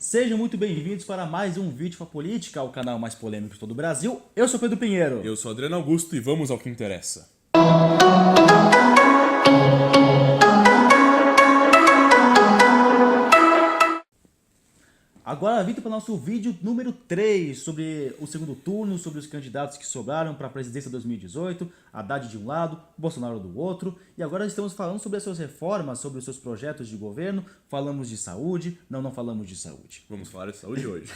Sejam muito bem-vindos para mais um vídeo para política, o canal mais polêmico de todo o Brasil. Eu sou Pedro Pinheiro. Eu sou Adriano Augusto e vamos ao que interessa. Agora vindo para o nosso vídeo número 3 sobre o segundo turno, sobre os candidatos que sobraram para a presidência 2018, Haddad de um lado, Bolsonaro do outro. E agora estamos falando sobre as suas reformas, sobre os seus projetos de governo. Falamos de saúde, não falamos de saúde. Vamos falar de saúde hoje.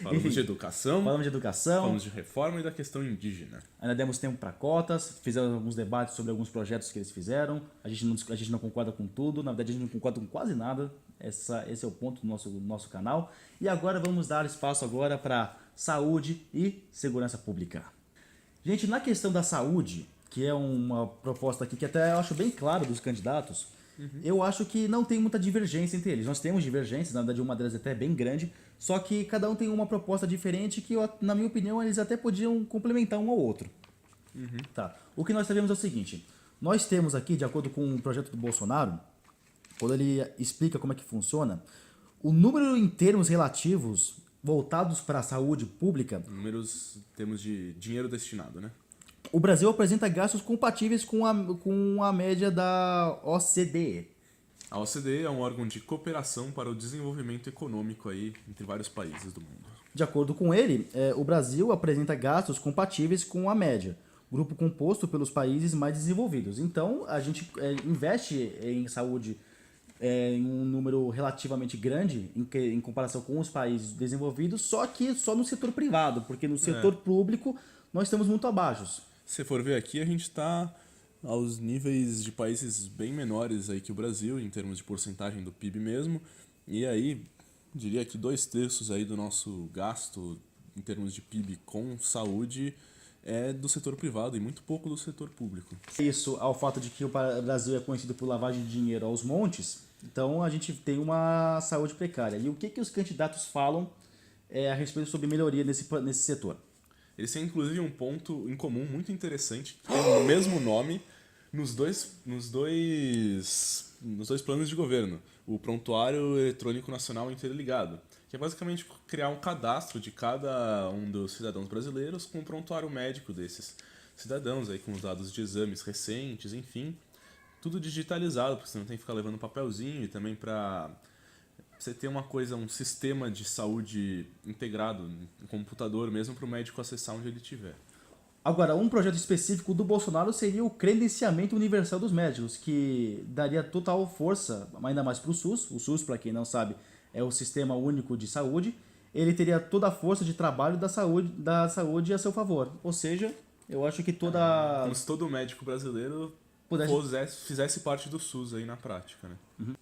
Falamos de educação, falamos de reforma e da questão indígena. Ainda demos tempo para cotas, fizemos alguns debates sobre alguns projetos que eles fizeram. A gente não concorda com tudo, na verdade a gente não concorda com quase nada. Esse é o ponto do nosso canal. E agora vamos dar espaço agora para saúde e segurança pública. Gente, na questão da saúde, que é uma proposta aqui que até eu acho bem clara dos candidatos, eu acho que não tem muita divergência entre eles. Nós temos divergências, na verdade uma delas até é bem grande, só que cada um tem uma proposta diferente que, na minha opinião, eles até podiam complementar um ao outro. Tá. O que nós sabemos é o seguinte, nós temos aqui, de acordo com o projeto do Bolsonaro, quando ele explica como é que funciona, o número em termos relativos voltados para a saúde pública... Números em termos de dinheiro destinado, né? O Brasil apresenta gastos compatíveis com a média da OCDE. A OCDE é um órgão de cooperação para o desenvolvimento econômico aí entre vários países do mundo. De acordo com ele, o Brasil apresenta gastos compatíveis com a média, grupo composto pelos países mais desenvolvidos. Então, a gente investe em saúde em um número relativamente grande em comparação com os países desenvolvidos, só que só no setor privado, porque no setor público nós estamos muito abaixo. Se for ver aqui, a gente está aos níveis de países bem menores aí que o Brasil, em termos de porcentagem do PIB mesmo, e aí diria que 2/3 aí do nosso gasto em termos de PIB com saúde é do setor privado e muito pouco do setor público. Isso ao fato de que o Brasil é conhecido por lavagem de dinheiro aos montes, então a gente tem uma saúde precária. E o que os candidatos falam a respeito sobre melhoria nesse setor? Eles têm inclusive um ponto em comum muito interessante, que tem o mesmo nome nos dois planos de governo, o Prontuário Eletrônico Nacional Interligado, que é basicamente criar um cadastro de cada um dos cidadãos brasileiros com um prontuário médico desses cidadãos, aí, com os dados de exames recentes, enfim, tudo digitalizado, porque você não tem que ficar levando papelzinho, e também para você ter um sistema de saúde integrado, um computador mesmo para o médico acessar onde ele estiver. Agora, um projeto específico do Bolsonaro seria o credenciamento universal dos médicos, que daria total força, ainda mais para o SUS. O SUS, para quem não sabe, é o Sistema Único de Saúde. Ele teria toda a força de trabalho da saúde a seu favor. Ou seja, eu acho que Como se todo médico brasileiro fizesse parte do SUS aí na prática, né?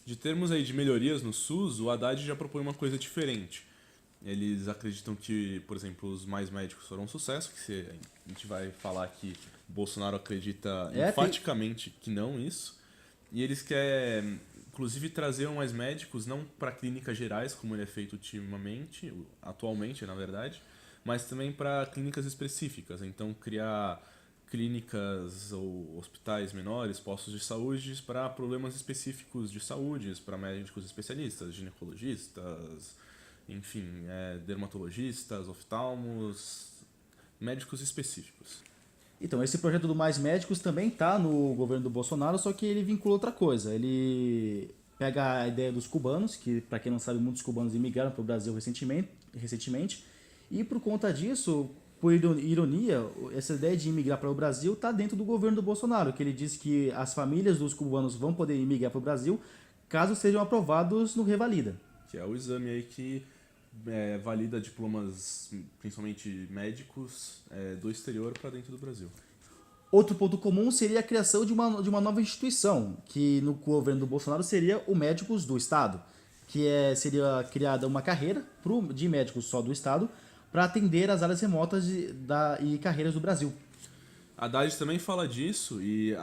De termos aí de melhorias no SUS, o Haddad já propõe uma coisa diferente. Eles acreditam que, por exemplo, os Mais Médicos foram um sucesso, que a gente vai falar que o Bolsonaro acredita enfaticamente que não isso. E eles querem, inclusive, trazer mais médicos, não para clínicas gerais, como ele é feito atualmente, na verdade, mas também para clínicas específicas. Então, criar clínicas ou hospitais menores, postos de saúde para problemas específicos de saúde, para médicos especialistas, ginecologistas, enfim, dermatologistas, oftalmos, médicos específicos. Então, esse projeto do Mais Médicos também está no governo do Bolsonaro, só que ele vincula outra coisa. Ele pega a ideia dos cubanos, que, para quem não sabe, muitos cubanos imigraram para o Brasil recentemente, e por conta disso, por ironia, essa ideia de imigrar para o Brasil está dentro do governo do Bolsonaro, que ele diz que as famílias dos cubanos vão poder imigrar para o Brasil caso sejam aprovados no Revalida. Que é o exame aí que valida diplomas, principalmente médicos, do exterior para dentro do Brasil. Outro ponto comum seria a criação de uma nova instituição, que no governo do Bolsonaro seria o Médicos do Estado, que seria criada uma carreira de médicos só do Estado, para atender as áreas remotas e carreiras do Brasil. Haddad também fala disso e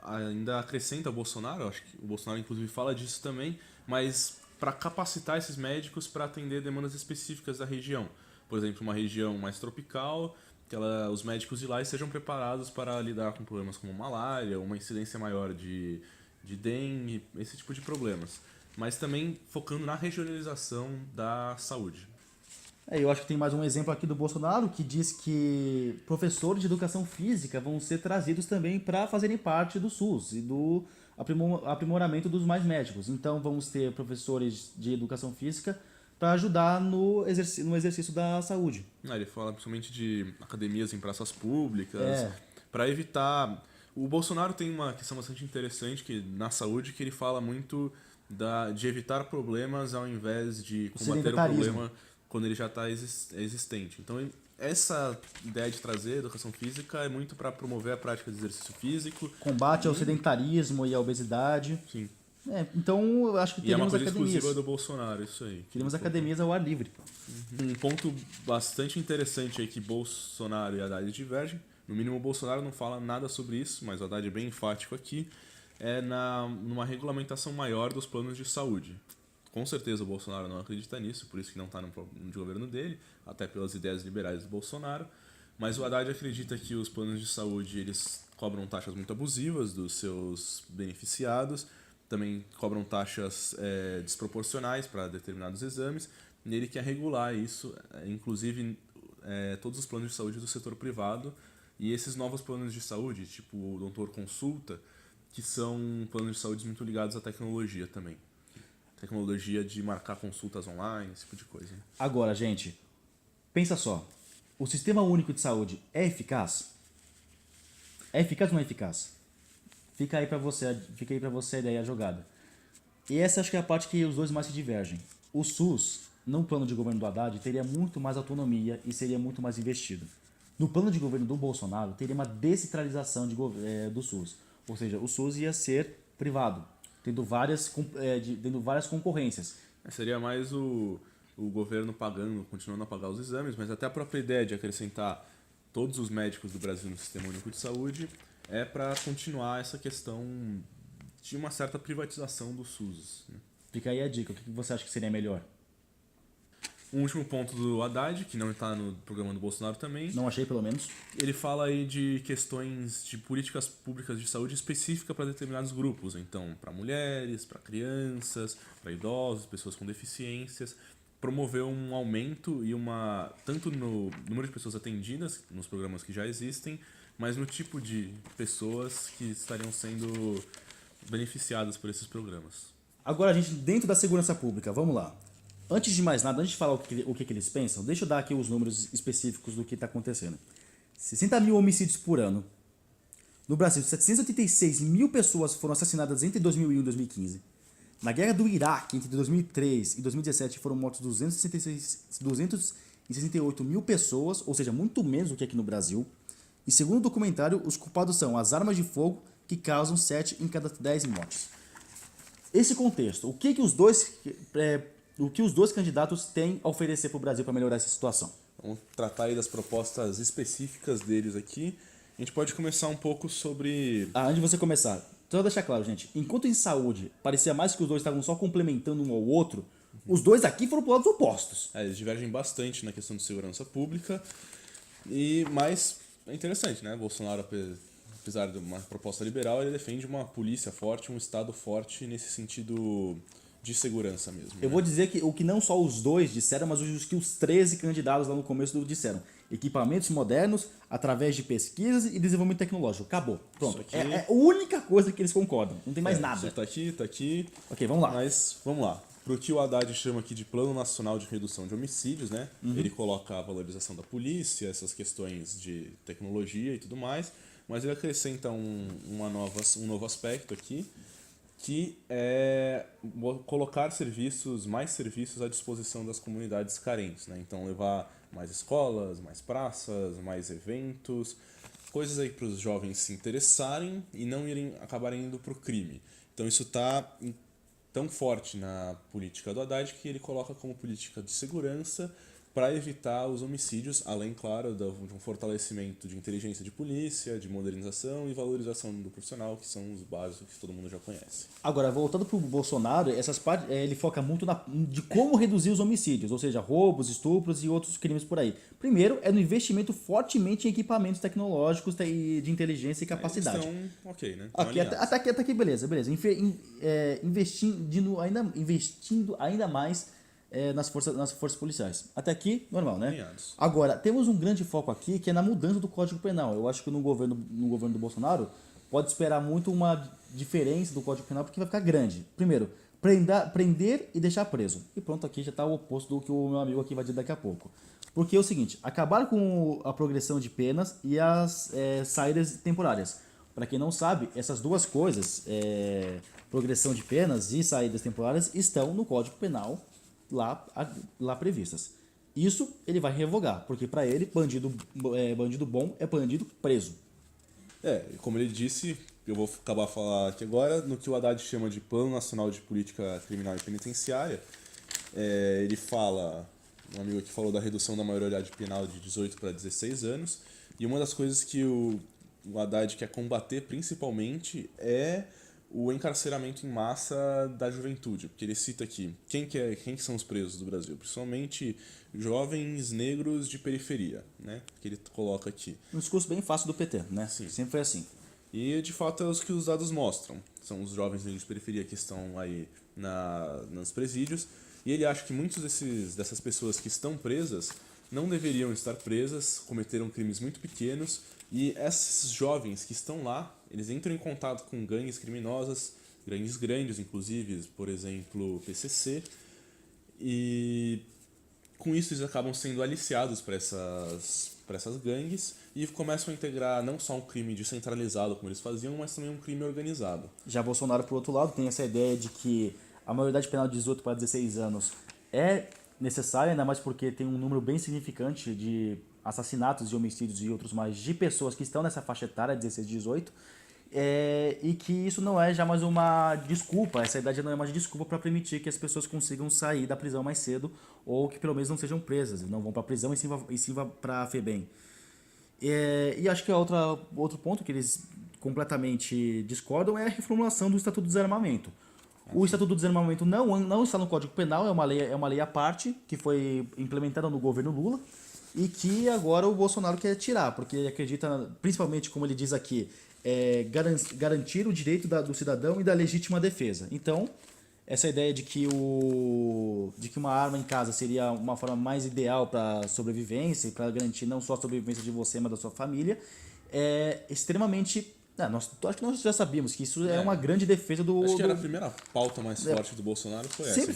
ainda acrescenta o Bolsonaro, acho que o Bolsonaro inclusive fala disso também, mas para capacitar esses médicos para atender demandas específicas da região. Por exemplo, uma região mais tropical, que os médicos de lá estejam preparados para lidar com problemas como malária, uma incidência maior de dengue, esse tipo de problemas. mas também focando na regionalização da saúde. Eu acho que tem mais um exemplo aqui do Bolsonaro que diz que professores de educação física vão ser trazidos também para fazerem parte do SUS e do aprimoramento dos mais médicos. Então vamos ter professores de educação física para ajudar no exercício da saúde. Ele fala principalmente de academias em praças públicas, para evitar... O Bolsonaro tem uma questão bastante interessante que, na saúde, que ele fala muito de evitar problemas ao invés de combater o problema quando ele já está existente. Então, essa ideia de trazer educação física é muito para promover a prática de exercício físico. Combate ao sedentarismo e à obesidade. Sim. Então, eu acho que teremos academias. E é uma coisa exclusiva do Bolsonaro, isso aí. Teremos academias ao ar livre. Um ponto bastante interessante aí que Bolsonaro e Haddad divergem. No mínimo, o Bolsonaro não fala nada sobre isso, mas o Haddad é bem enfático aqui. Numa regulamentação maior dos planos de saúde. Com certeza o Bolsonaro não acredita nisso, por isso que não está no governo dele, até pelas ideias liberais do Bolsonaro. Mas o Haddad acredita que os planos de saúde eles cobram taxas muito abusivas dos seus beneficiados, também cobram taxas desproporcionais para determinados exames, e ele quer regular isso, inclusive todos os planos de saúde do setor privado, e esses novos planos de saúde, tipo o Doutor Consulta, que são planos de saúde muito ligados à tecnologia também. Tecnologia de marcar consultas online, esse tipo de coisa. Agora, gente, pensa só. O Sistema Único de Saúde é eficaz? É eficaz ou não é eficaz? Fica aí pra você a ideia jogada. E essa acho que é a parte que os dois mais se divergem. O SUS, no plano de governo do Haddad, teria muito mais autonomia e seria muito mais investido. No plano de governo do Bolsonaro, teria uma descentralização do SUS. Ou seja, o SUS ia ser privado, tendo várias concorrências. Seria mais o governo continuando a pagar os exames, mas até a própria ideia de acrescentar todos os médicos do Brasil no Sistema Único de Saúde é para continuar essa questão de uma certa privatização do SUS. Né? Fica aí a dica, o que você acha que seria melhor? Um último ponto do Haddad, que não está no programa do Bolsonaro também. Não achei, pelo menos. Ele fala aí de questões de políticas públicas de saúde específica para determinados grupos. Então, para mulheres, para crianças, para idosos, pessoas com deficiências. Promover um aumento tanto no número de pessoas atendidas nos programas que já existem, mas no tipo de pessoas que estariam sendo beneficiadas por esses programas. Agora, a gente, dentro da segurança pública, vamos lá. Antes de mais nada, antes de falar o que eles pensam, deixa eu dar aqui os números específicos do que está acontecendo. 60 mil homicídios por ano. No Brasil, 786 mil pessoas foram assassinadas entre 2001 e 2015. Na guerra do Iraque, entre 2003 e 2017, foram mortos 268 mil pessoas, ou seja, muito menos do que aqui no Brasil. E segundo o documentário, os culpados são as armas de fogo, que causam 7 em cada 10 mortes. Esse contexto, o que os dois candidatos têm a oferecer para o Brasil para melhorar essa situação? Vamos tratar aí das propostas específicas deles aqui. A gente pode começar um pouco sobre... Antes de você começar, só deixar claro, gente. Enquanto em saúde parecia mais que os dois estavam só complementando um ao outro, os dois aqui foram para lados opostos. Eles divergem bastante na questão de segurança pública. Mas é interessante, né? Bolsonaro, apesar de uma proposta liberal, ele defende uma polícia forte, um Estado forte nesse sentido... de segurança mesmo. Eu vou dizer que o que não só os dois disseram, mas os que os 13 candidatos lá no começo disseram. Equipamentos modernos, através de pesquisas e desenvolvimento tecnológico. Acabou. Pronto. Aqui... É a única coisa que eles concordam. Não tem mais nada. Isso tá aqui. Ok, vamos lá. Mas, vamos lá. Pro que o Haddad chama aqui de Plano Nacional de Redução de Homicídios, né? Ele coloca a valorização da polícia, essas questões de tecnologia e tudo mais, mas ele acrescenta um novo aspecto aqui, que é colocar mais serviços à disposição das comunidades carentes, né? Então levar mais escolas, mais praças, mais eventos, coisas aí para os jovens se interessarem e não acabarem indo para o crime. Então isso está tão forte na política do Haddad que ele coloca como política de segurança para evitar os homicídios, além, claro, de um fortalecimento de inteligência de polícia, de modernização e valorização do profissional, que são os básicos que todo mundo já conhece. Agora, voltando para o Bolsonaro, essas partes, ele foca muito de como reduzir os homicídios, ou seja, roubos, estupros e outros crimes por aí. Primeiro, é no investimento fortemente em equipamentos tecnológicos de inteligência e capacidade. Eles estão ok, né? Até aqui, beleza. Investindo ainda mais nas forças policiais. Até aqui, normal, né? Alinhados. Agora, temos um grande foco aqui que é na mudança do Código Penal. Eu acho que no governo do Bolsonaro pode esperar muito uma diferença do Código Penal porque vai ficar grande. Primeiro, prender e deixar preso. E pronto, aqui já está o oposto do que o meu amigo aqui vai dizer daqui a pouco. Porque é o seguinte, acabar com a progressão de penas e as saídas temporárias. Para quem não sabe, essas duas coisas, progressão de penas e saídas temporárias, estão no Código Penal lá previstas. Isso ele vai revogar, porque para ele, bandido bom é bandido preso. Como ele disse, eu vou acabar falar aqui agora, no que o Haddad chama de Plano Nacional de Política Criminal e Penitenciária, ele fala, um amigo aqui falou da redução da maioridade penal de 18 para 16 anos, e uma das coisas que o Haddad quer combater principalmente é o encarceramento em massa da juventude, porque ele cita aqui, quem que são os presos do Brasil? Principalmente jovens negros de periferia, né? Que ele coloca aqui. Um discurso bem fácil do PT, né? Sim. Sempre foi assim. E de fato é os que os dados mostram. São os jovens negros de periferia que estão aí nos presídios. E ele acha que muitas dessas pessoas que estão presas não deveriam estar presas, cometeram crimes muito pequenos. E esses jovens que estão lá, eles entram em contato com gangues criminosas, gangues grandes, inclusive, por exemplo, PCC. E com isso eles acabam sendo aliciados para essas gangues e começam a integrar não só um crime descentralizado, como eles faziam, mas também um crime organizado. Já Bolsonaro, por outro lado, tem essa ideia de que a maioridade penal de 18 para 16 anos é necessária, ainda mais porque tem um número bem significante de assassinatos e homicídios e outros mais de pessoas que estão nessa faixa etária, 16 e 18, e que isso não é já mais uma desculpa, essa idade não é mais desculpa para permitir que as pessoas consigam sair da prisão mais cedo ou que pelo menos não sejam presas, não vão para a prisão e sim vão para a FEBEM. E acho que outro ponto que eles completamente discordam é a reformulação do Estatuto do Desarmamento. O Estatuto do Desarmamento não está no Código Penal, é uma lei à parte que foi implementada no governo Lula e que agora o Bolsonaro quer tirar, porque ele acredita, principalmente como ele diz aqui, garantir o direito do cidadão e da legítima defesa. Então, essa ideia de que uma arma em casa seria uma forma mais ideal para sobrevivência e para garantir não só a sobrevivência de você, mas da sua família, é extremamente... acho que nós já sabíamos que isso é uma grande defesa do... Acho que era a primeira pauta mais forte do Bolsonaro, foi essa. Sempre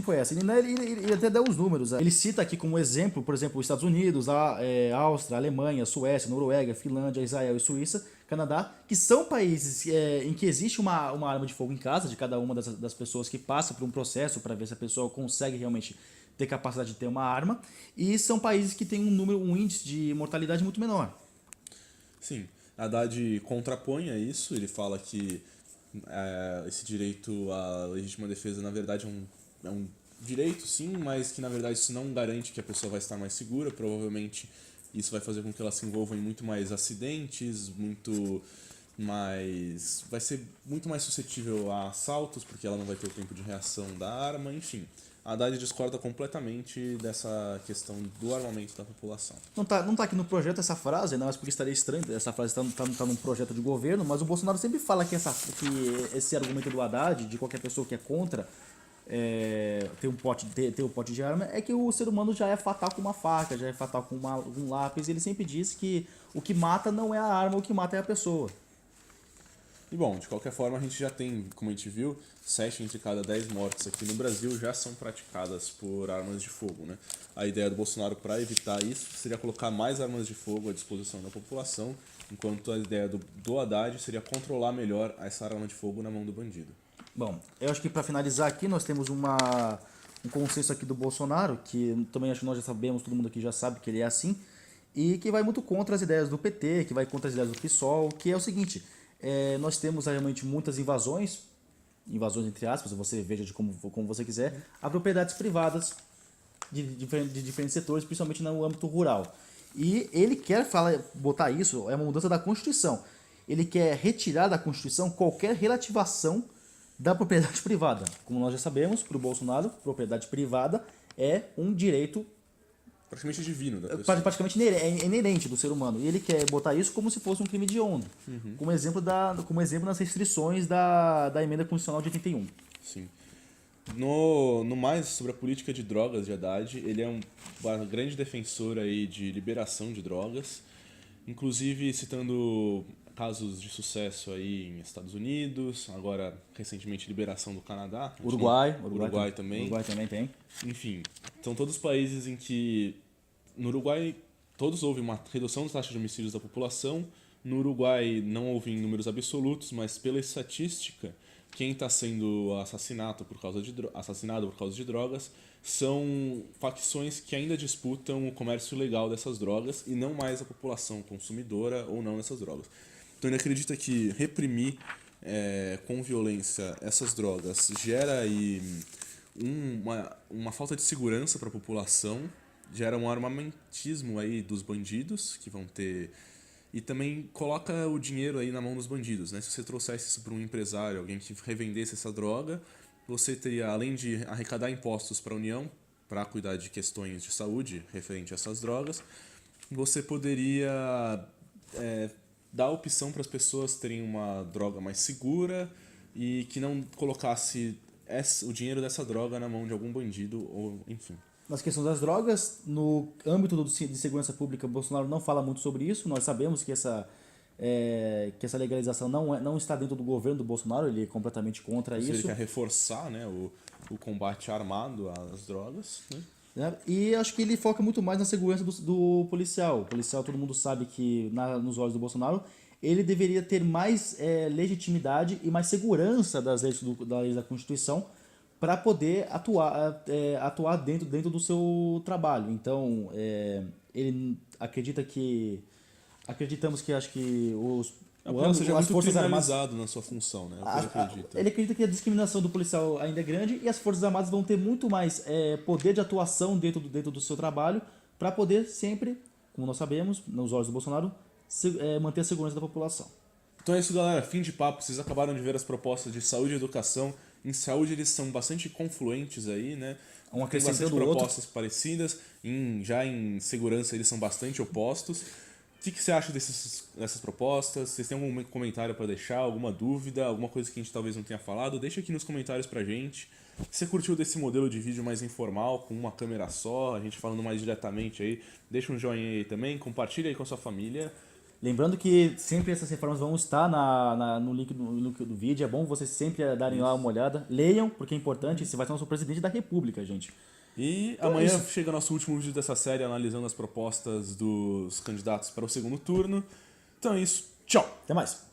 foi essa. Ele até dá os números. Ele cita aqui como exemplo, por exemplo, os Estados Unidos, a Áustria, a Alemanha, Suécia, Noruega, Finlândia, Israel e Suíça, Canadá, que são países em que existe uma arma de fogo em casa de cada uma das pessoas que passa por um processo para ver se a pessoa consegue realmente ter capacidade de ter uma arma, e são países que têm um índice de mortalidade muito menor. Sim. Haddad contrapõe a isso, ele fala que esse direito à legítima defesa, na verdade, é um direito, sim, mas que, na verdade, isso não garante que a pessoa vai estar mais segura. Provavelmente, isso vai fazer com que ela se envolva em muito mais acidentes, vai ser muito mais suscetível a assaltos, porque ela não vai ter o tempo de reação da arma, enfim. A Haddad discorda completamente dessa questão do armamento da população. Não tá aqui no projeto essa frase, ainda mais porque estaria estranho, essa frase tá num projeto de governo, mas o Bolsonaro sempre fala que esse argumento do Haddad, de qualquer pessoa que é contra ter o pote de arma, é que o ser humano já é fatal com uma faca, já é fatal com um lápis, e ele sempre diz que o que mata não é a arma, o que mata é a pessoa. E bom, de qualquer forma, a gente já tem, como a gente viu, 7 entre cada 10 mortes aqui no Brasil já são praticadas por armas de fogo, né? A ideia do Bolsonaro para evitar isso seria colocar mais armas de fogo à disposição da população, enquanto a ideia do Haddad seria controlar melhor essa arma de fogo na mão do bandido. Bom, eu acho que para finalizar aqui, nós temos um consenso aqui do Bolsonaro, que também acho que nós já sabemos, todo mundo aqui já sabe que ele é assim, e que vai muito contra as ideias do PT, que vai contra as ideias do PSOL, que é o seguinte... nós temos realmente muitas invasões entre aspas, você veja de como você quiser, a propriedades privadas, de diferentes setores, principalmente no âmbito rural. E ele quer botar isso, é uma mudança da Constituição. Ele quer retirar da Constituição qualquer relativação da propriedade privada. Como nós já sabemos, para o Bolsonaro, propriedade privada é um direito praticamente divino da pessoa. Praticamente inerente do ser humano. E ele quer botar isso como se fosse um crime hediondo. Como exemplo nas restrições da emenda constitucional de 81. Sim. No mais, sobre a política de drogas de Haddad, ele é um grande defensor aí de liberação de drogas, inclusive citando casos de sucesso aí em Estados Unidos, agora recentemente liberação do Canadá. Uruguai também. Uruguai também tem. Enfim, são todos países em que, no Uruguai, houve uma redução da taxa de homicídios da população. No Uruguai não houve em números absolutos, mas pela estatística, quem está sendo assassinado por causa de drogas são facções que ainda disputam o comércio ilegal dessas drogas e não mais a população consumidora ou não dessas drogas. Então ele acredita que reprimir com violência essas drogas gera aí uma falta de segurança para a população, gera um armamentismo aí dos bandidos que vão ter, e também coloca o dinheiro aí na mão dos bandidos, né? Se você trouxesse isso para um empresário, alguém que revendesse essa droga, você teria, além de arrecadar impostos para a União para cuidar de questões de saúde referente a essas drogas, você poderia dar a opção para as pessoas terem uma droga mais segura e que não colocasse o dinheiro dessa droga na mão de algum bandido ou enfim. Nas questões das drogas, no âmbito de segurança pública, Bolsonaro não fala muito sobre isso. Nós sabemos que essa legalização não está dentro do governo do Bolsonaro, ele é completamente contra isso. Ele quer reforçar, né, o combate armado às drogas, né? E acho que ele foca muito mais na segurança do policial. O policial, todo mundo sabe que, nos olhos do Bolsonaro, ele deveria ter mais legitimidade e mais segurança das leis da Constituição para poder atuar dentro do seu trabalho. Então, ele acreditamos que acho que as Forças Armadas na sua função, né? Ele acredita que a discriminação do policial ainda é grande e as Forças Armadas vão ter muito mais poder de atuação dentro do seu trabalho para poder sempre, como nós sabemos, nos olhos do Bolsonaro, manter a segurança da população. Então é isso, galera. Fim de papo. Vocês acabaram de ver as propostas de saúde e educação. Em saúde eles são bastante confluentes aí, né? Tem bastante propostas parecidas. Já em segurança eles são bastante opostos. O que você acha dessas propostas? Vocês têm algum comentário para deixar? Alguma dúvida? Alguma coisa que a gente talvez não tenha falado? Deixa aqui nos comentários pra gente. Se você curtiu desse modelo de vídeo mais informal, com uma câmera só, a gente falando mais diretamente aí, deixa um joinha aí também, compartilha aí com a sua família. Lembrando que sempre essas reformas vão estar no link do vídeo. É bom vocês sempre darem lá uma olhada. Leiam, porque é importante. Você vai ser o nosso presidente da República, gente. E então amanhã chega nosso último vídeo dessa série, analisando as propostas dos candidatos para o segundo turno. Então é isso. Tchau! Até mais!